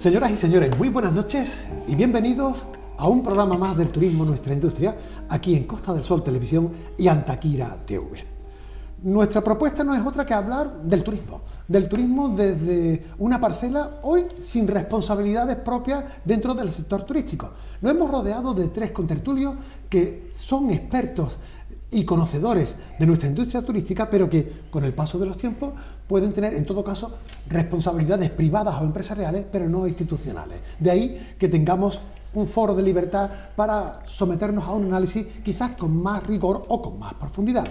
Señoras y señores, muy buenas noches y bienvenidos a un programa más del turismo Nuestra Industria, aquí en Costa del Sol Televisión y Antaquira TV. Nuestra propuesta no es otra que hablar del turismo desde una parcela hoy sin responsabilidades propias dentro del sector turístico. Nos hemos rodeado de tres contertulios que son expertos y conocedores de nuestra industria turística, pero que con el paso de los tiempos pueden tener en todo caso responsabilidades privadas o empresariales, pero no institucionales. De ahí que tengamos un foro de libertad para someternos a un análisis quizás con más rigor o con más profundidad.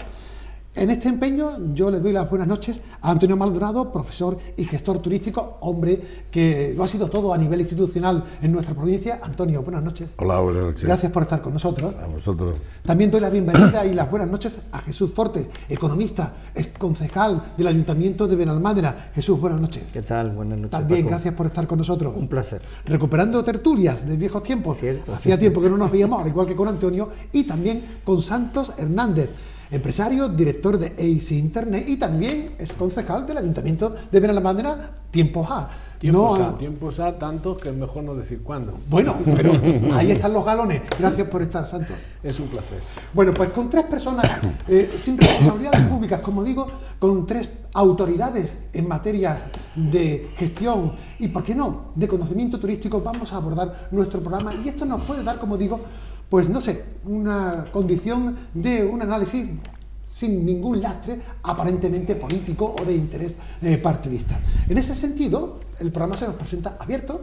En este empeño yo le doy las buenas noches a Antonio Maldonado, profesor y gestor turístico, hombre que lo ha sido todo a nivel institucional en nuestra provincia. Antonio, buenas noches. Hola, buenas noches. Gracias por estar con nosotros. A vosotros. También doy la bienvenida y las buenas noches a Jesús Forte, economista, exconcejal del Ayuntamiento de Benalmádena. Jesús, buenas noches. ¿Qué tal? Buenas noches, También, Paco. gracias por estar con nosotros. Un placer. Recuperando tertulias de viejos tiempos. Cierto. Hacía tiempo que no nos veíamos, al igual que con Antonio, y también con Santos Hernández, empresario, director de EIC Internet y también es concejal del Ayuntamiento de Benalmádena, tiempos A. Tiempos a tantos que es mejor no decir cuándo. Bueno, pero ahí están los galones. Gracias por estar, Santos. Es un placer. Bueno, pues con tres personas sin responsabilidades públicas, como digo, con tres autoridades en materia de gestión y, ¿por qué no?, de conocimiento turístico, vamos a abordar nuestro programa y esto nos puede dar, como digo, pues no sé, una condición de un análisis sin ningún lastre aparentemente político o de interés partidista. En ese sentido, el programa se nos presenta abierto,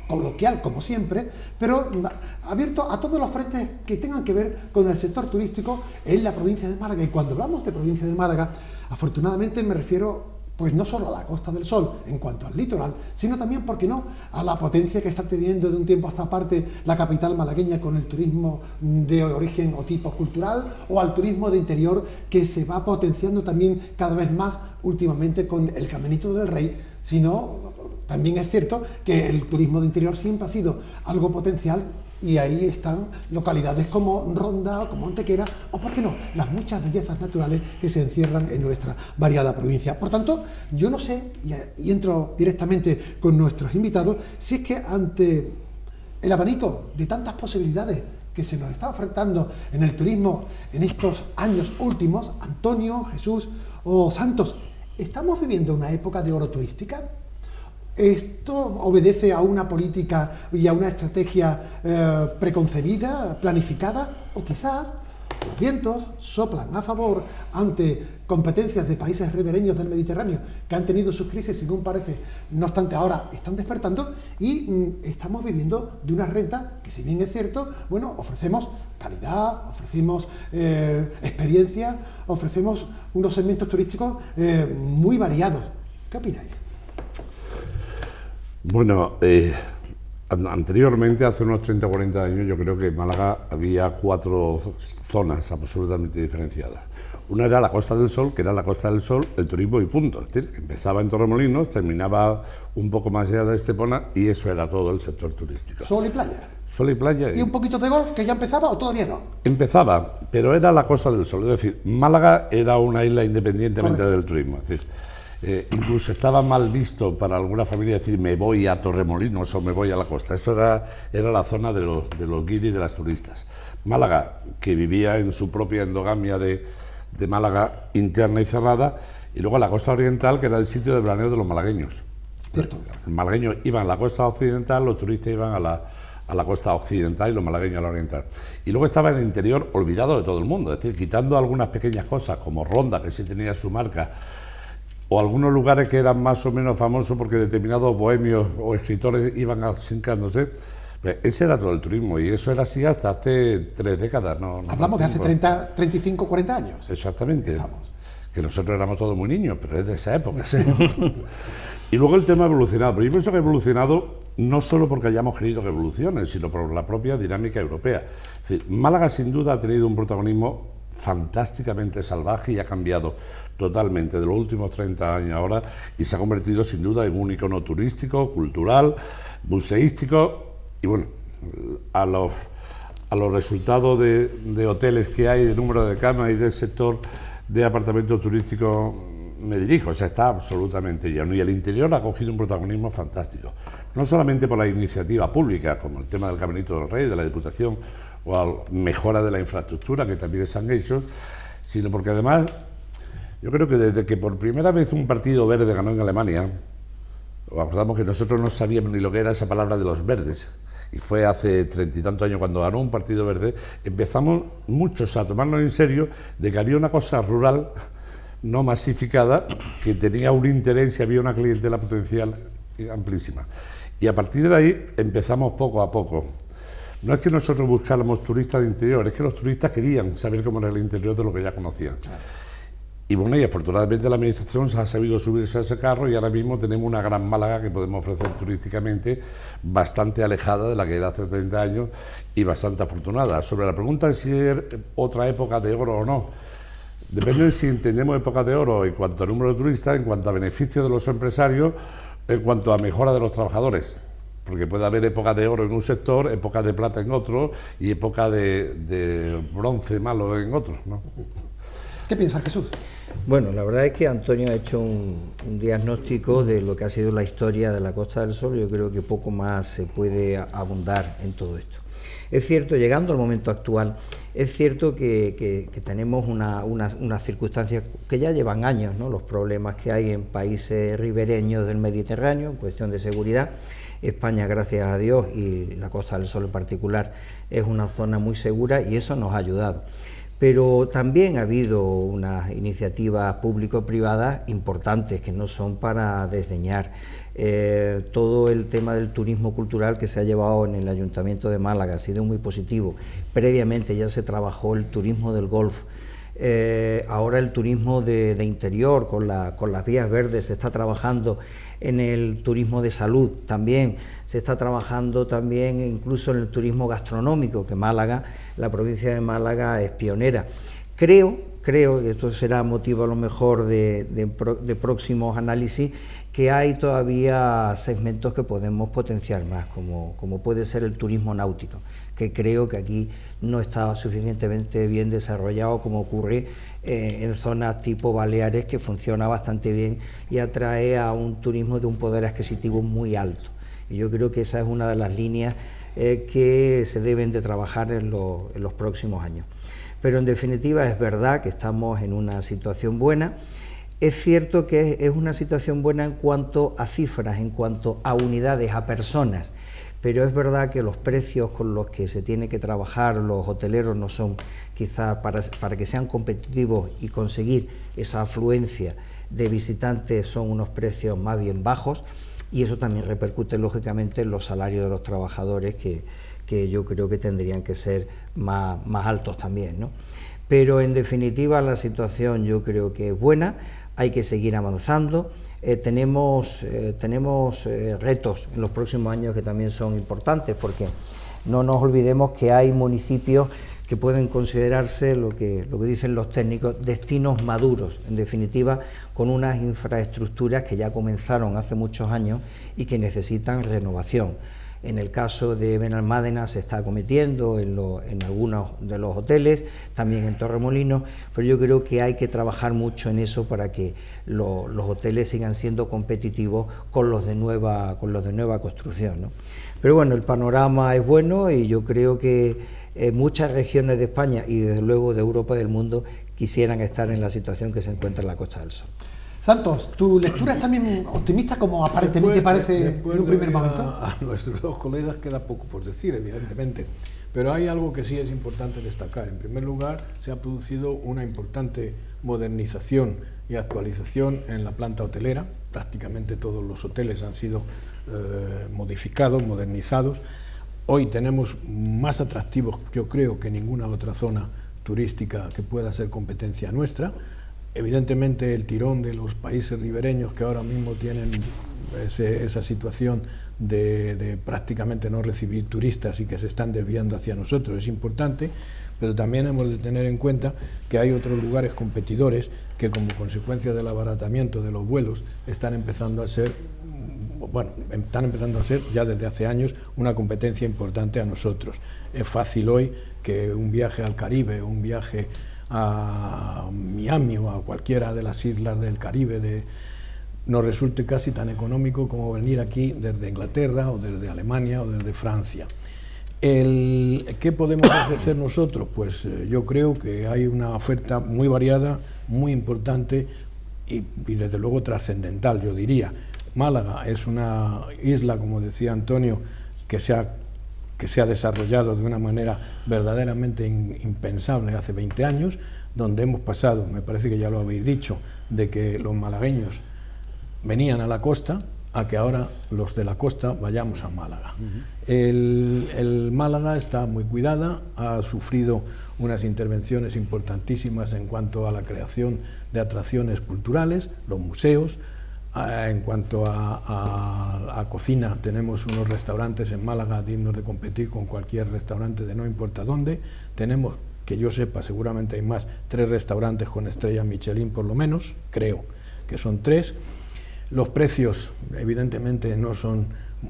coloquial como siempre, pero abierto a todos los frentes que tengan que ver con el sector turístico en la provincia de Málaga. Y cuando hablamos de provincia de Málaga, afortunadamente me refiero pues no solo a la Costa del Sol en cuanto al litoral, sino también, ¿por qué no?, a la potencia que está teniendo de un tiempo a esta parte la capital malagueña con el turismo de origen o tipo cultural, o al turismo de interior que se va potenciando también cada vez más últimamente con el Caminito del Rey. Sino, también es cierto que el turismo de interior siempre ha sido algo potencial. Y ahí están localidades como Ronda, como Antequera, o por qué no, las muchas bellezas naturales que se encierran en nuestra variada provincia. Por tanto, yo no sé, y entro directamente con nuestros invitados, si es que ante el abanico de tantas posibilidades que se nos está ofreciendo en el turismo en estos años últimos, Antonio, Jesús o Santos, ¿estamos viviendo una época de oro turística? ¿Esto obedece a una política y a una estrategia preconcebida, planificada? ¿O quizás los vientos soplan a favor ante competencias de países ribereños del Mediterráneo que han tenido sus crisis, según parece, no obstante ahora están despertando y estamos viviendo de una renta que, si bien es cierto, bueno, ofrecemos calidad, ofrecemos experiencia, ofrecemos unos segmentos turísticos muy variados? ¿Qué opináis? Bueno, anteriormente, hace unos 30 o 40 años, yo creo que en Málaga había 4 zonas absolutamente diferenciadas. Una era la Costa del Sol, que era la Costa del Sol, el turismo y punto. Es decir, empezaba en Torremolinos, terminaba un poco más allá de Estepona y eso era todo el sector turístico. ¿Sol y playa? Sol y playa. ¿Y un poquito de golf, que ya empezaba o todavía no? Empezaba, pero era la Costa del Sol. Es decir, Málaga era una isla independientemente del turismo. Es decir, incluso estaba mal visto para alguna familia decir me voy a Torremolinos o me voy a la costa. Eso era la zona de los guiris, de las turistas. Málaga, que vivía en su propia endogamia de Málaga interna y cerrada, y luego la costa oriental, que era el sitio de veraneo de los malagueños. Cierto. Los malagueños iban a la costa occidental, los turistas iban a la costa occidental y los malagueños a la oriental. Y luego estaba el interior olvidado de todo el mundo, es decir, quitando algunas pequeñas cosas como Ronda, que sí tenía su marca, o algunos lugares que eran más o menos famosos porque determinados bohemios o escritores iban asincándose. Ese era todo el turismo y eso era así hasta hace 3 décadas. Hablamos de hace 30, 35, 40 años. Exactamente. Empezamos. Que nosotros éramos todos muy niños, pero es de esa época. Sí. Y luego el tema ha evolucionado, pero yo pienso que ha evolucionado no solo porque hayamos querido que evolucione, sino por la propia dinámica europea. Es decir, Málaga sin duda ha tenido un protagonismo fantásticamente salvaje y ha cambiado totalmente de los últimos 30 años ahora y se ha convertido sin duda en un icono turístico, cultural, museístico y bueno, a los resultados de hoteles que hay, de número de camas y del sector de apartamentos turísticos me dirijo, o sea, está absolutamente lleno y el interior ha cogido un protagonismo fantástico. no solamente por la iniciativa pública, como el tema del Caminito del Rey, de la Diputación, o a mejora de la infraestructura, que también se han hecho, sino porque además, yo creo que desde que por primera vez un partido verde ganó en Alemania, acordamos que nosotros no sabíamos ni lo que era esa palabra de los verdes, y fue hace 30 y tantos años cuando ganó un partido verde, empezamos muchos a tomarnos en serio de que había una cosa rural no masificada, que tenía un interés y había una clientela potencial amplísima. Y a partir de ahí empezamos poco a poco. No es que nosotros buscáramos turistas de interior, es que los turistas querían saber cómo era el interior de lo que ya conocían. Claro. Y bueno, y afortunadamente la Administración se ha sabido subirse a ese carro y ahora mismo tenemos una gran Málaga que podemos ofrecer turísticamente, bastante alejada de la que era hace 30 años y bastante afortunada. Sobre la pregunta de si es otra época de oro o no, depende de si entendemos época de oro en cuanto a número de turistas, en cuanto a beneficio de los empresarios, en cuanto a mejora de los trabajadores. Porque puede haber época de oro en un sector, época de plata en otro y época de bronce malo en otro, ¿no? ¿Qué piensas, Jesús? Bueno, la verdad es que Antonio ha hecho un diagnóstico de lo que ha sido la historia de la Costa del Sol. Yo creo que poco más se puede abundar en todo esto. Es cierto, llegando al momento actual, es cierto que tenemos unas circunstancias que ya llevan años, ¿no? Los problemas que hay en países ribereños del Mediterráneo en cuestión de seguridad. España, gracias a Dios, y la Costa del Sol en particular, es una zona muy segura y eso nos ha ayudado. Pero también ha habido unas iniciativas público-privadas importantes que no son para desdeñar. Todo el tema del turismo cultural que se ha llevado en el Ayuntamiento de Málaga ha sido muy positivo. Previamente ya se trabajó el turismo del golf. Ahora el turismo de interior con las vías verdes, se está trabajando en el turismo de salud también, se está trabajando también incluso en el turismo gastronómico, que Málaga, la provincia de Málaga es pionera. Creo, y esto será motivo a lo mejor de próximos análisis, que hay todavía segmentos que podemos potenciar más, como puede ser el turismo náutico, que creo que aquí no está suficientemente bien desarrollado, como ocurre en zonas tipo Baleares, que funciona bastante bien y atrae a un turismo de un poder adquisitivo muy alto. Y yo creo que esa es una de las líneas que se deben de trabajar en los próximos años. Pero en definitiva es verdad que estamos en una situación buena. Es cierto que es una situación buena en cuanto a cifras, en cuanto a unidades, a personas, pero es verdad que los precios con los que se tiene que trabajar los hoteleros no son, quizá para que sean competitivos y conseguir esa afluencia de visitantes, son unos precios más bien bajos, y eso también repercute lógicamente en los salarios de los trabajadores, que yo creo que tendrían que ser más altos también, ¿no? Pero en definitiva la situación yo creo que es buena, hay que seguir avanzando. Tenemos retos en los próximos años que también son importantes, porque no nos olvidemos que hay municipios que pueden considerarse lo que dicen los técnicos destinos maduros, en definitiva con unas infraestructuras que ya comenzaron hace muchos años y que necesitan renovación. En el caso de Benalmádena se está acometiendo en algunos de los hoteles, también en Torremolinos, pero yo creo que hay que trabajar mucho en eso para que los hoteles sigan siendo competitivos con los de nueva construcción, ¿no? Pero bueno, el panorama es bueno y yo creo que muchas regiones de España y desde luego de Europa y del mundo quisieran estar en la situación que se encuentra en la Costa del Sol. Santos, ¿tu lectura es también optimista como aparentemente parece en un primer momento? A nuestros dos colegas queda poco por decir, evidentemente, pero hay algo que sí es importante destacar. En primer lugar, se ha producido una importante modernización y actualización en la planta hotelera. Prácticamente todos los hoteles han sido modificados, modernizados. Hoy tenemos más atractivos, yo creo, que ninguna otra zona turística que pueda ser competencia nuestra. Evidentemente el tirón de los países ribereños, que ahora mismo tienen esa situación de prácticamente no recibir turistas y que se están desviando hacia nosotros, es importante, pero también hemos de tener en cuenta que hay otros lugares competidores que, como consecuencia del abaratamiento de los vuelos, están empezando a ser ya desde hace años una competencia importante a nosotros. Es fácil hoy que un viaje al Caribe, un viaje a Miami o a cualquiera de las islas del Caribe nos resulte casi tan económico como venir aquí desde Inglaterra o desde Alemania o desde Francia. ¿Qué podemos ofrecer nosotros? Pues yo creo que hay una oferta muy variada, muy importante y desde luego trascendental, yo diría. Málaga es una isla, como decía Antonio, que se ha desarrollado de una manera verdaderamente impensable hace 20 años, donde hemos pasado, me parece que ya lo habéis dicho, de que los malagueños venían a la costa, a que ahora los de la costa vayamos a Málaga. El Málaga está muy cuidada, ha sufrido unas intervenciones importantísimas en cuanto a la creación de atracciones culturales, los museos. En cuanto a cocina, tenemos unos restaurantes en Málaga dignos de competir con cualquier restaurante de no importa dónde. Tenemos, que yo sepa, seguramente hay más, 3 restaurantes con estrella Michelin por lo menos, creo que son 3. Los precios evidentemente no son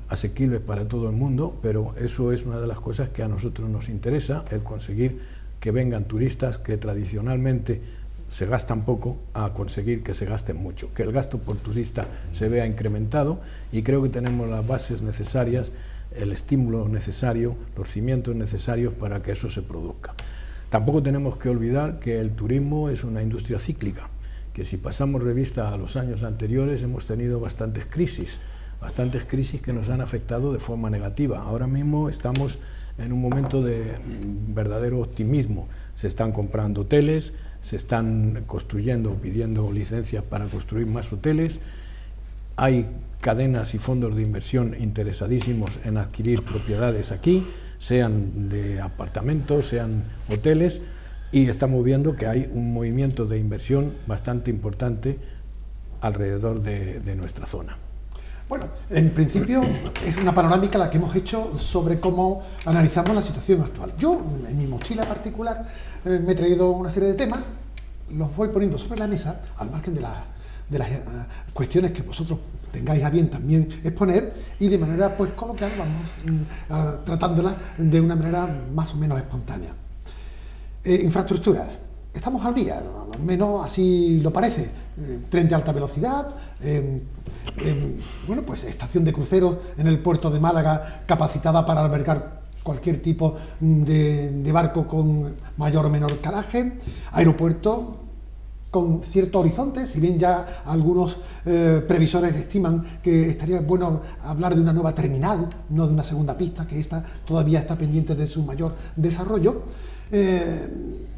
asequibles para todo el mundo, pero eso es una de las cosas que a nosotros nos interesa, el conseguir que vengan turistas que tradicionalmente se gastan poco, a conseguir que se gasten mucho, que el gasto por turista se vea incrementado, y creo que tenemos las bases necesarias, el estímulo necesario, los cimientos necesarios para que eso se produzca. Tampoco tenemos que olvidar que el turismo es una industria cíclica, que si pasamos revista a los años anteriores hemos tenido bastantes crisis que nos han afectado de forma negativa. Ahora mismo estamos en un momento de verdadero optimismo. Se están comprando hoteles, se están construyendo o pidiendo licencias para construir más hoteles, hay cadenas y fondos de inversión interesadísimos en adquirir propiedades aquí, sean de apartamentos, sean hoteles, y estamos viendo que hay un movimiento de inversión bastante importante alrededor de nuestra zona. Bueno, en principio es una panorámica la que hemos hecho sobre cómo analizamos la situación actual. Yo, en mi mochila particular, me he traído una serie de temas, los voy poniendo sobre la mesa, al margen de las cuestiones que vosotros tengáis a bien también exponer, y de manera pues coloquial vamos tratándolas de una manera más o menos espontánea. Infraestructuras. Estamos al día, al menos así lo parece. Tren de alta velocidad, bueno, pues estación de cruceros en el puerto de Málaga capacitada para albergar cualquier tipo de barco con mayor o menor calaje, aeropuerto con cierto horizonte, si bien ya algunos previsores estiman que estaría bueno hablar de una nueva terminal, no de una segunda pista, que esta todavía está pendiente de su mayor desarrollo.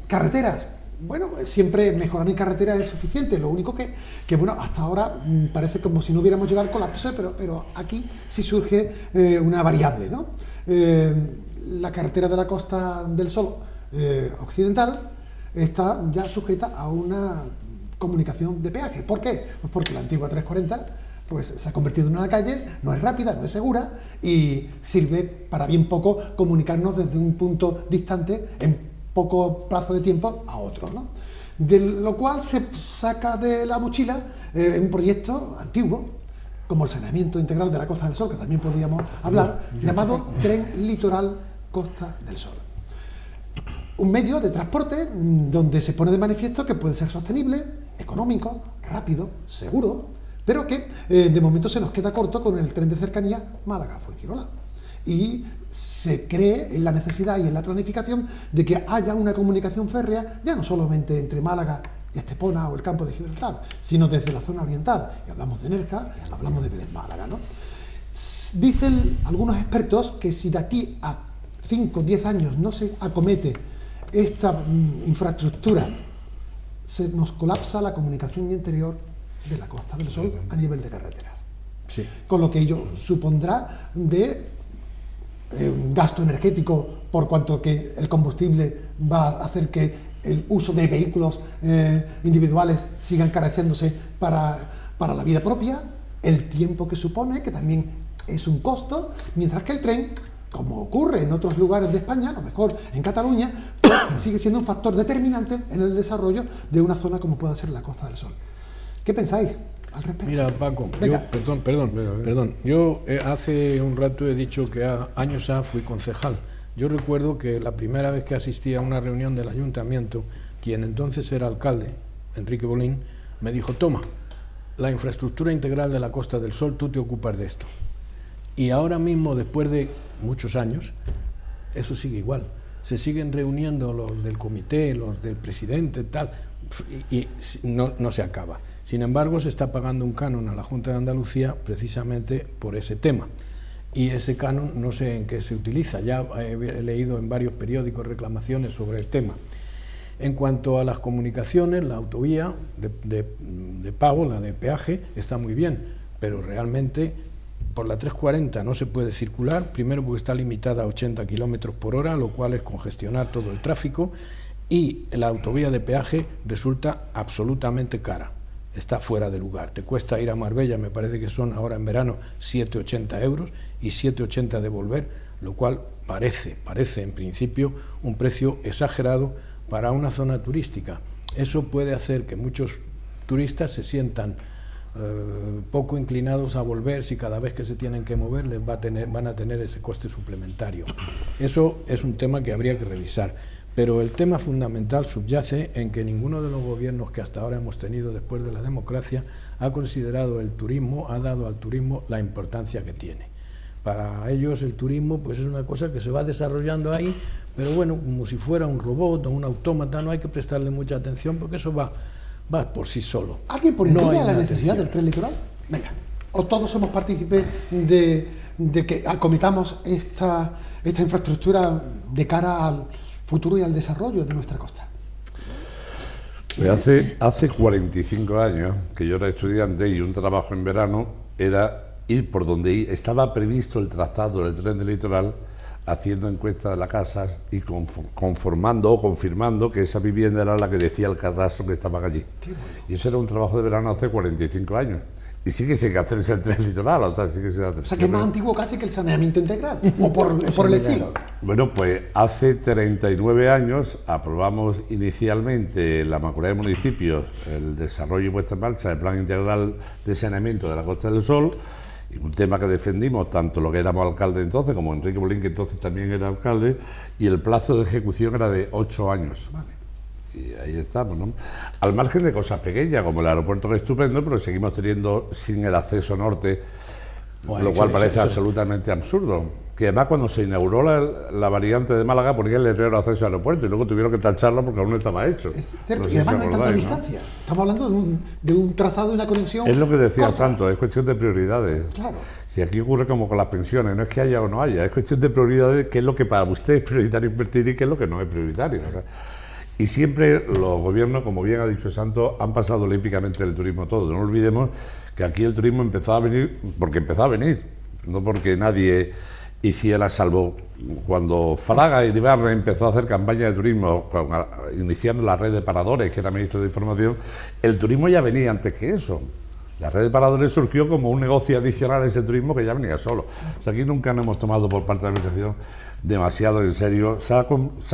Carreteras. Bueno, siempre mejorar en carretera es suficiente, lo único que bueno, hasta ahora parece como si no hubiéramos llegado al colapso, pero aquí sí surge una variable, ¿no? La carretera de la Costa del Sol occidental está ya sujeta a una comunicación de peaje. ¿Por qué? Pues porque la antigua 340 pues se ha convertido en una calle, no es rápida, no es segura, y sirve para bien poco comunicarnos desde un punto distante en poco plazo de tiempo a otro, ¿no? De lo cual se saca de la mochila un proyecto antiguo, como el saneamiento integral de la Costa del Sol, que también podríamos hablar, llamado Tren Litoral Costa del Sol. Un medio de transporte donde se pone de manifiesto que puede ser sostenible, económico, rápido, seguro, pero que de momento se nos queda corto con el tren de cercanía Málaga-Fuengirola. Y se cree en la necesidad y en la planificación de que haya una comunicación férrea, ya no solamente entre Málaga y Estepona o el campo de Gibraltar, sino desde la zona oriental. Y hablamos de Nerja, hablamos de Vélez Málaga, ¿no? Dicen algunos expertos que si de aquí a 5 o 10 años no se acomete esta infraestructura, se nos colapsa la comunicación interior de la Costa del Sol a nivel de carreteras. Sí. Con lo que ello supondrá de un gasto energético, por cuanto que el combustible va a hacer que el uso de vehículos individuales siga encareciéndose para la vida propia, el tiempo que supone, que también es un costo, mientras que el tren, como ocurre en otros lugares de España, a lo mejor en Cataluña, pues sigue siendo un factor determinante en el desarrollo de una zona como pueda ser la Costa del Sol. ¿Qué pensáis al respecto? Mira, Paco, yo hace un rato he dicho que años fui concejal. Yo recuerdo que la primera vez que asistí a una reunión del ayuntamiento, quien entonces era alcalde, Enrique Bolín, me dijo: toma, la infraestructura integral de la Costa del Sol, tú te ocupas de esto. Y ahora mismo, después de muchos años, eso sigue igual. Se siguen reuniendo los del comité, los del presidente, tal, y no se acaba. Sin embargo, se está pagando un canon a la Junta de Andalucía precisamente por ese tema. Y ese canon no sé en qué se utiliza, ya he leído en varios periódicos reclamaciones sobre el tema. En cuanto a las comunicaciones, la autovía de pago, la de peaje, está muy bien, pero realmente por la 340 no se puede circular, primero porque está limitada a 80 kilómetros por hora, lo cual es congestionar todo el tráfico, y la autovía de peaje resulta absolutamente cara, está fuera de lugar. Te cuesta ir a Marbella, me parece que son ahora en verano 7,80 euros y 7,80 de volver, lo cual parece en principio un precio exagerado para una zona turística. Eso puede hacer que muchos turistas se sientan poco inclinados a volver si cada vez que se tienen que mover van a tener ese coste suplementario. Eso es un tema que habría que revisar, pero el tema fundamental subyace en que ninguno de los gobiernos que hasta ahora hemos tenido después de la democracia ha considerado el turismo, ha dado al turismo la importancia que tiene. Para ellos el turismo pues es una cosa que se va desarrollando ahí, pero bueno, como si fuera un robot o un autómata, no hay que prestarle mucha atención porque eso va por sí solo. ¿Alguien pone en duda la necesidad atención del tren litoral? Venga, o todos somos partícipes de que acometamos esta infraestructura de cara al futuro y al desarrollo de nuestra costa. Pues hace 45 años que yo era estudiante y un trabajo en verano era ir por donde estaba previsto el trazado del tren del litoral, haciendo encuestas de las casas y conformando o confirmando que esa vivienda era la que decía el cadastro que estaban allí. Y eso era un trabajo de verano hace 45 años. Y sí que se que hacerse el tren litoral, o sea, sí que se hace. O sea, que es más antiguo casi que el saneamiento integral, o por el estilo. Bueno, pues hace 39 años aprobamos inicialmente en la Mancomunidad de Municipios el desarrollo y puesta en marcha del Plan Integral de Saneamiento de la Costa del Sol, y un tema que defendimos tanto lo que éramos alcalde entonces como Enrique Bolín, que entonces también era alcalde, y el plazo de ejecución era de 8 años. Vale. Y ahí estamos, ¿no? Al margen de cosas pequeñas, como el aeropuerto que es estupendo, pero seguimos teniendo sin el acceso norte, lo cual parece absolutamente absurdo. Que además cuando se inauguró la variante de Málaga ponía el letrero de acceso al aeropuerto y luego tuvieron que tacharlo porque aún no estaba hecho. Es cierto, y además no hay tanta distancia. Estamos hablando de un trazado, de una conexión. Es lo que decía corta. Santos, es cuestión de prioridades. Claro. Si aquí ocurre como con las pensiones, no es que haya o no haya, es cuestión de prioridades, qué es lo que para usted es prioritario invertir y qué es lo que no es prioritario. O sea, y siempre los gobiernos, como bien ha dicho Santos, han pasado olímpicamente el turismo todo. No olvidemos que aquí el turismo empezó a venir porque empezó a venir, no porque nadie hiciera, salvo cuando Fraga y Iribarren empezó a hacer campaña de turismo, iniciando la red de paradores, que era ministro de Información, el turismo ya venía antes que eso. La red de paradores surgió como un negocio adicional a ese turismo que ya venía solo. O sea, aquí nunca nos hemos tomado por parte de la administración demasiado en serio. Se ha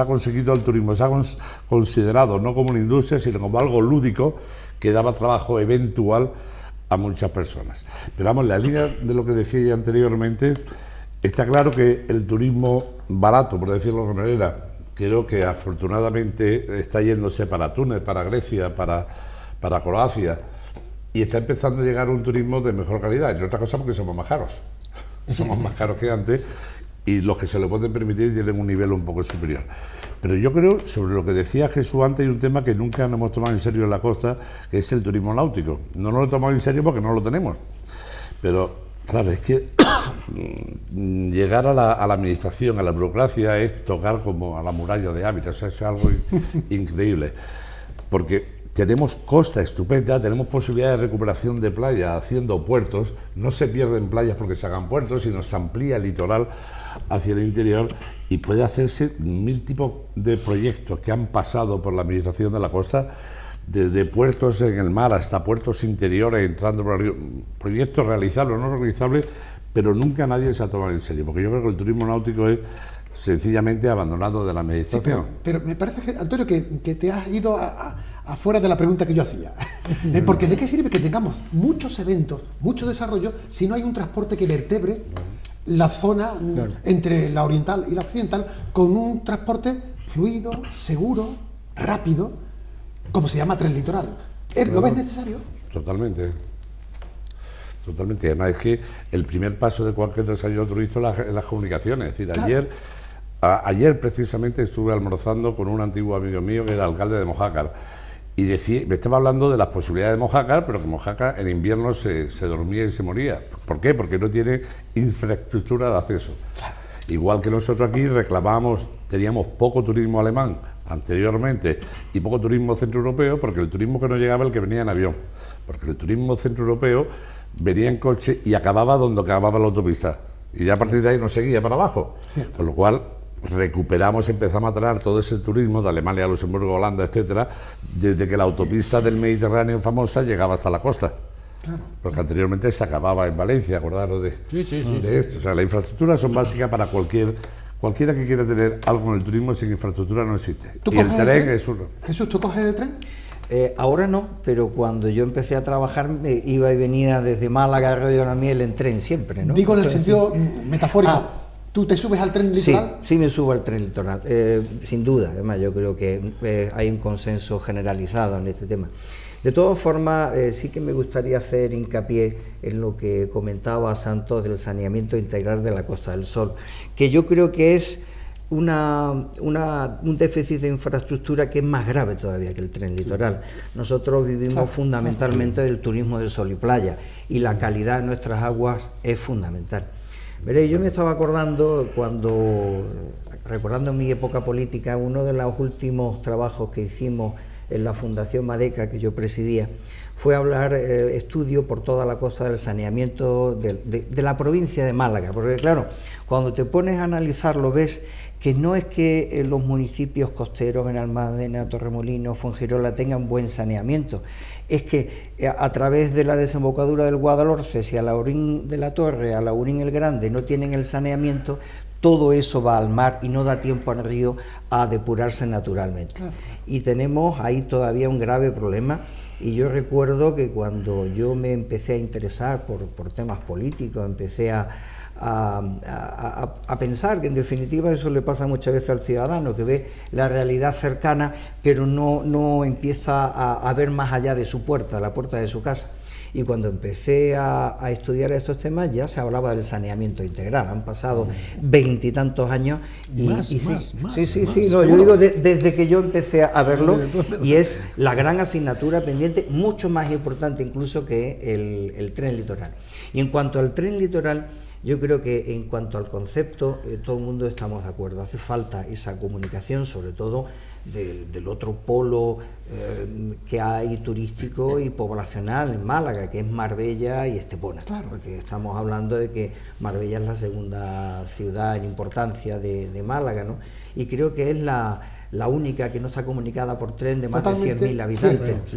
conseguido el turismo, se ha considerado no como una industria, sino como algo lúdico que daba trabajo eventual a muchas personas. Pero vamos, la línea de lo que decía ya anteriormente, está claro que el turismo barato, por decirlo de alguna manera, creo que afortunadamente está yéndose para Túnez, para Grecia, para Croacia, y está empezando a llegar un turismo de mejor calidad, entre otras cosas porque somos más caros. Somos más caros que antes y los que se lo pueden permitir tienen un nivel un poco superior. Pero yo creo, sobre lo que decía Jesús antes, hay un tema que nunca nos hemos tomado en serio en la costa, que es el turismo náutico. No nos lo tomamos en serio porque no lo tenemos. Pero, claro, es que llegar a la administración, a la burocracia, es tocar como a la muralla de Ávila. O sea, es algo increíble. Porque tenemos costa estupenda, tenemos posibilidades de recuperación de playa haciendo puertos, no se pierden playas porque se hagan puertos, sino se amplía el litoral hacia el interior y puede hacerse 1000 tipos de proyectos que han pasado por la administración de la costa, desde puertos en el mar hasta puertos interiores, entrando por arriba, proyectos realizables o no realizables, pero nunca nadie se ha tomado en serio, porque yo creo que el turismo náutico es sencillamente abandonado de la administración. Sí, pero me parece, Antonio, que te has ido afuera de la pregunta que yo hacía. Porque ¿de qué sirve que tengamos muchos eventos, mucho desarrollo, si no hay un transporte que vertebre la zona entre la oriental y la occidental con un transporte fluido, seguro, rápido, como se llama tren litoral? ¿Lo ves necesario? Totalmente. Totalmente. Además es que el primer paso de cualquier desarrollo turístico es las comunicaciones. Es decir, Claro. ayer precisamente estuve almorzando con un antiguo amigo mío que era alcalde de Mojácar y me estaba hablando de las posibilidades de Mojácar, pero que Mojácar en invierno se dormía y se moría. ¿Por qué? Porque no tiene infraestructura de acceso. Igual que nosotros aquí teníamos poco turismo alemán anteriormente y poco turismo centroeuropeo, porque el turismo que no llegaba el que venía en avión, porque el turismo centroeuropeo venía en coche y acababa donde acababa la autopista y ya a partir de ahí no seguía para abajo, con lo cual empezamos a traer todo ese turismo de Alemania, Luxemburgo, Holanda, etcétera, desde que la autopista del Mediterráneo famosa llegaba hasta la costa. Claro. Porque anteriormente se acababa en Valencia, acordaros de esto. O sea, las infraestructuras son básicas para cualquiera que quiera tener algo en el turismo. Sin infraestructura no existe. ¿Tú Y el coges el tren tren? es uno. Jesús, ¿tú coges el tren? Ahora no, pero cuando yo empecé a trabajar iba y venía desde Málaga a Arroyo de la Miel en tren siempre, ¿no? Digo en el Entonces, sentido metafórico. Ah. ¿Tú te subes al tren sí, litoral? sí me subo al tren litoral, sin duda. Además, yo creo que hay un consenso generalizado en este tema. De todas formas, sí que me gustaría hacer hincapié en lo que comentaba Santos del saneamiento integral de la Costa del Sol, que yo creo que es un déficit de infraestructura que es más grave todavía que el tren litoral. Nosotros vivimos fundamentalmente del turismo de sol y playa, y la calidad de nuestras aguas es fundamental. Veréis, yo me estaba acordando recordando mi época política, uno de los últimos trabajos que hicimos en la Fundación Madeca, que yo presidía, fue hablar estudio por toda la costa del saneamiento de la provincia de Málaga, porque claro, cuando te pones a analizarlo ves que no es que los municipios costeros, Benalmádena, Torremolinos, Fuengirola tengan buen saneamiento, es que a través de la desembocadura del Guadalhorce, si a Laurín de la Torre, a Laurín el Grande no tienen el saneamiento, todo eso va al mar y no da tiempo al río a depurarse naturalmente. Claro. Y tenemos ahí todavía un grave problema. Y yo recuerdo que cuando yo me empecé a interesar por temas políticos, empecé a pensar que en definitiva eso le pasa muchas veces al ciudadano, que ve la realidad cercana pero no empieza a ver más allá de su puerta, la puerta de su casa. Y cuando empecé a estudiar estos temas ya se hablaba del saneamiento integral. Han pasado 20 y tantos años y sí, no, yo digo desde que yo empecé a verlo, y es la gran asignatura pendiente, mucho más importante incluso que el tren litoral. Y en cuanto al tren litoral, yo creo que en cuanto al concepto, todo el mundo estamos de acuerdo. Hace falta esa comunicación, sobre todo del otro polo que hay turístico y poblacional en Málaga, que es Marbella y Estepona. Claro. Porque estamos hablando de que Marbella es la segunda ciudad en importancia de Málaga, ¿no? Y creo que es la única que no está comunicada por tren de más de 100.000 habitantes.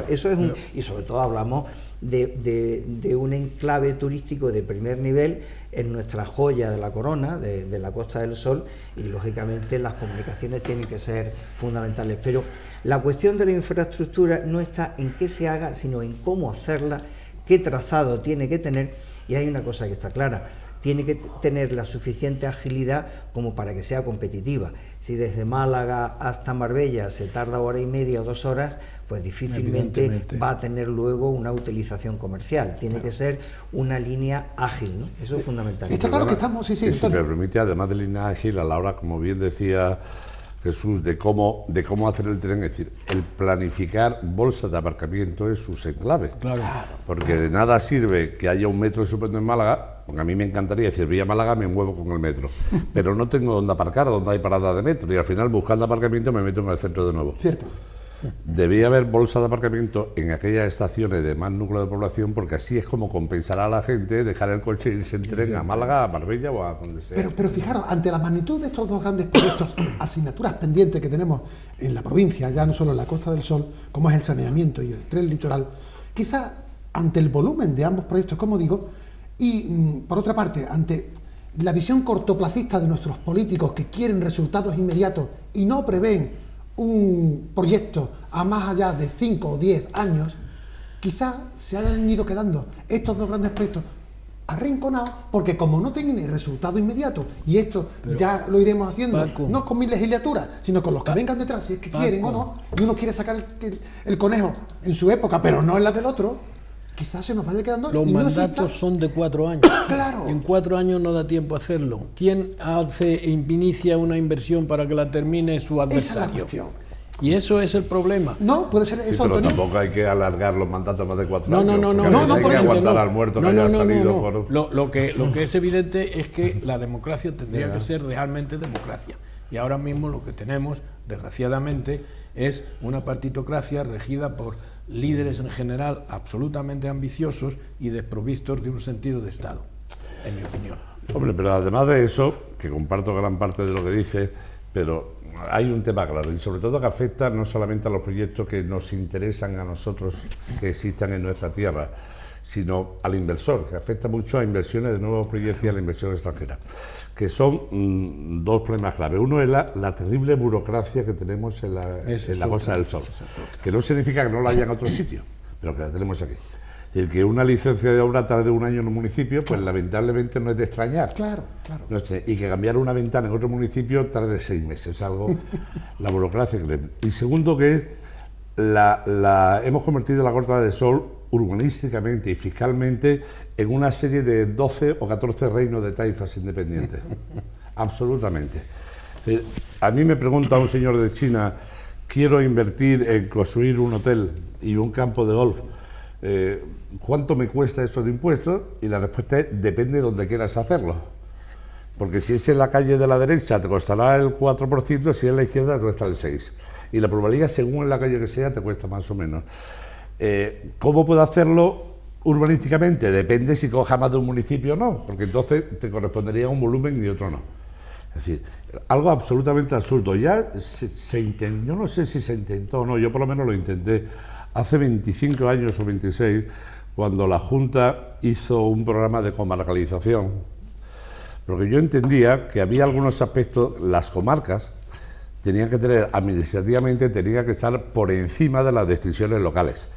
Eso es y sobre todo hablamos de un enclave turístico de primer nivel en nuestra joya de la corona, de la Costa del Sol, y lógicamente las comunicaciones tienen que ser fundamentales. Pero la cuestión de la infraestructura no está en qué se haga, sino en cómo hacerla, qué trazado tiene que tener, y hay una cosa que está clara: tiene que tener la suficiente agilidad como para que sea competitiva. Si desde Málaga hasta Marbella se tarda 1 hora y media o 2 horas, pues difícilmente va a tener luego una utilización comercial. Tiene que ser una línea ágil, ¿no? Eso es fundamental. Está claro que estamos... Si me permite, además de línea ágil, a la hora, como bien decía Jesús, de cómo hacer el tren, es decir, el planificar bolsas de aparcamiento es sus enclaves. Claro. Porque de nada sirve que haya un metro estupendo en Málaga, porque a mí me encantaría decir, vía Málaga me muevo con el metro, pero no tengo dónde aparcar, donde hay parada de metro, y al final buscando aparcamiento me meto en el centro de nuevo. Cierto. Debía haber bolsas de aparcamiento en aquellas estaciones de más núcleo de población, porque así es como compensará a la gente dejar el coche e irse en tren a Málaga, a Marbella o a donde sea. Pero fijaros, ante la magnitud de estos dos grandes proyectos, asignaturas pendientes que tenemos en la provincia, ya no solo en la Costa del Sol, como es el saneamiento y el tren litoral, quizá ante el volumen de ambos proyectos, como digo, y por otra parte, ante la visión cortoplacista de nuestros políticos que quieren resultados inmediatos y no prevén un proyecto a más allá de 5 o 10 años, quizás se hayan ido quedando estos dos grandes proyectos arrinconados, porque como no tienen resultado inmediato, y esto ya lo iremos haciendo, Paco, no con mi legislatura, sino con los que vengan detrás, si es que Paco, quieren o no, y uno quiere sacar el conejo en su época, pero no en la del otro. quizás se nos vaya quedando. Los y no mandatos exista. son de 4 años. Claro. En 4 años no da tiempo a hacerlo. ¿Quién inicia una inversión para que la termine su Esa es la adversario? cuestión. Y eso es el problema. No, puede ser Sí, eso, pero Antonio. tampoco hay que alargar los mandatos más de 4 No, años. no, no, no, porque no, hay por que eso, aguantar no. al muerto que No, haya no, salido no. por... Lo que es evidente es que la democracia tendría que ser realmente democracia. Y ahora mismo lo que tenemos, desgraciadamente, es una partitocracia regida por líderes en general absolutamente ambiciosos y desprovistos de un sentido de Estado, en mi opinión. Hombre, pero además de eso, que comparto gran parte de lo que dice, pero hay un tema claro, y sobre todo que afecta no solamente a los proyectos que nos interesan a nosotros, que existan en nuestra tierra, sino al inversor, que afecta mucho a inversiones de nuevos proyectos y a la inversión extranjera, que son dos problemas clave. Uno es la terrible burocracia que tenemos en la Costa del Sol, que no significa que no la haya en otro sitio, pero que la tenemos aquí. El que una licencia de obra tarde un año en un municipio, pues lamentablemente no es de extrañar. Claro, claro. No es y que cambiar una ventana en otro municipio tarde 6 meses, es algo, la burocracia. Y segundo que hemos convertido la Costa del Sol urbanísticamente y fiscalmente en una serie de 12 o 14 reinos de taifas independientes. Absolutamente. A mí me pregunta un señor de China, quiero invertir en construir un hotel y un campo de golf, ¿cuánto me cuesta eso de impuestos? Y la respuesta es, depende de donde quieras hacerlo. Porque si es en la calle de la derecha te costará el 4%, si es en la izquierda te cuesta el 6%. Y la probabilidad, según en la calle que sea, te cuesta más o menos. ¿Cómo puedo hacerlo urbanísticamente? Depende si coja más de un municipio o no, porque entonces te correspondería un volumen y otro no. Es decir, algo absolutamente absurdo. Ya se intentó, yo no sé si se intentó o no, yo por lo menos lo intenté hace 25 años o 26, cuando la Junta hizo un programa de comarcalización, porque yo entendía que había algunos aspectos, las comarcas tenían que tener, administrativamente, tenían que estar por encima de las decisiones locales,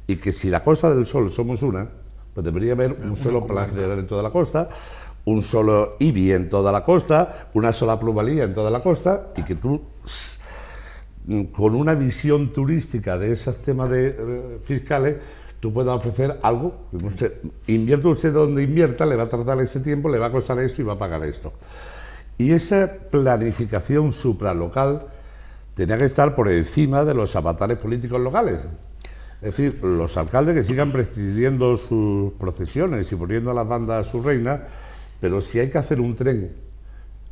y que si la Costa del Sol somos una, pues debería haber un solo plan general en toda la costa, un solo IBI en toda la costa, una sola plusvalía en toda la costa, y que tú, con una visión turística de esos temas fiscales, tú puedas ofrecer algo, no sé, invierta usted donde invierta, le va a tardar ese tiempo, le va a costar esto y va a pagar esto. Y esa planificación supralocal tenía que estar por encima de los avatares políticos locales. Es decir, los alcaldes que sigan presidiendo sus procesiones y poniendo a las bandas a su reina, pero si hay que hacer un tren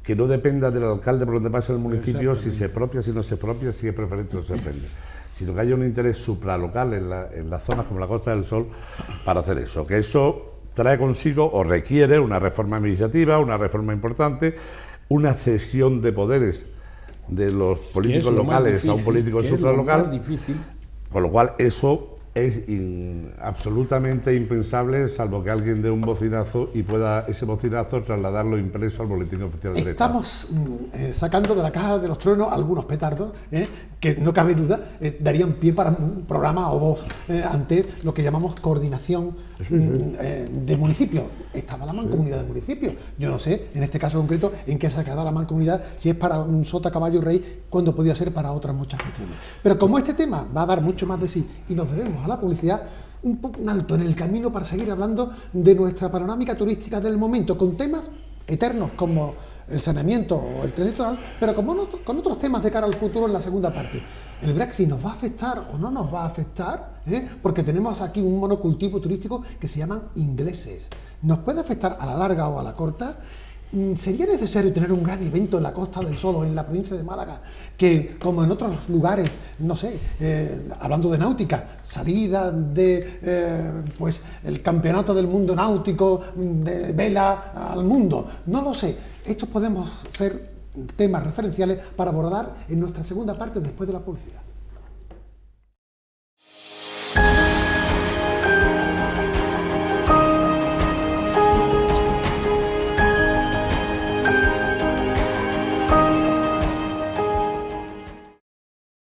que no dependa del alcalde por donde pasa el municipio, si se expropia, si no se expropia, si es preferente o se prende, sino que haya un interés supralocal en las zonas como la Costa del Sol para hacer eso, que eso trae consigo o requiere una reforma administrativa, una reforma importante, una cesión de poderes de los políticos locales a un político supralocal, con lo cual eso es absolutamente impensable, salvo que alguien dé un bocinazo y pueda ese bocinazo trasladarlo impreso al boletín oficial del Estado. Estamos sacando de la caja de los truenos algunos petardos que no cabe duda darían pie para un programa o dos ante lo que llamamos coordinación de municipios. Estaba la mancomunidad de municipios. Yo no sé, en este caso concreto, en qué se ha quedado la mancomunidad, si es para un sota, caballo, rey, cuando podía ser para otras muchas cuestiones. Pero como este tema va a dar mucho más de sí y nos debemos a la publicidad, un alto en el camino para seguir hablando de nuestra panorámica turística del momento, con temas eternos como el saneamiento o el tren litoral, pero con otros temas de cara al futuro en la segunda parte. ¿El Brexit nos va a afectar o no nos va a afectar? Porque tenemos aquí un monocultivo turístico que se llaman ingleses. ¿Nos puede afectar a la larga o a la corta? ¿Sería necesario tener un gran evento en la Costa del Sol o en la provincia de Málaga, que como en otros lugares, no sé, hablando de náutica, salida de pues el campeonato del mundo náutico de vela al mundo? No lo sé. Estos podemos ser temas referenciales para abordar en nuestra segunda parte después de la publicidad.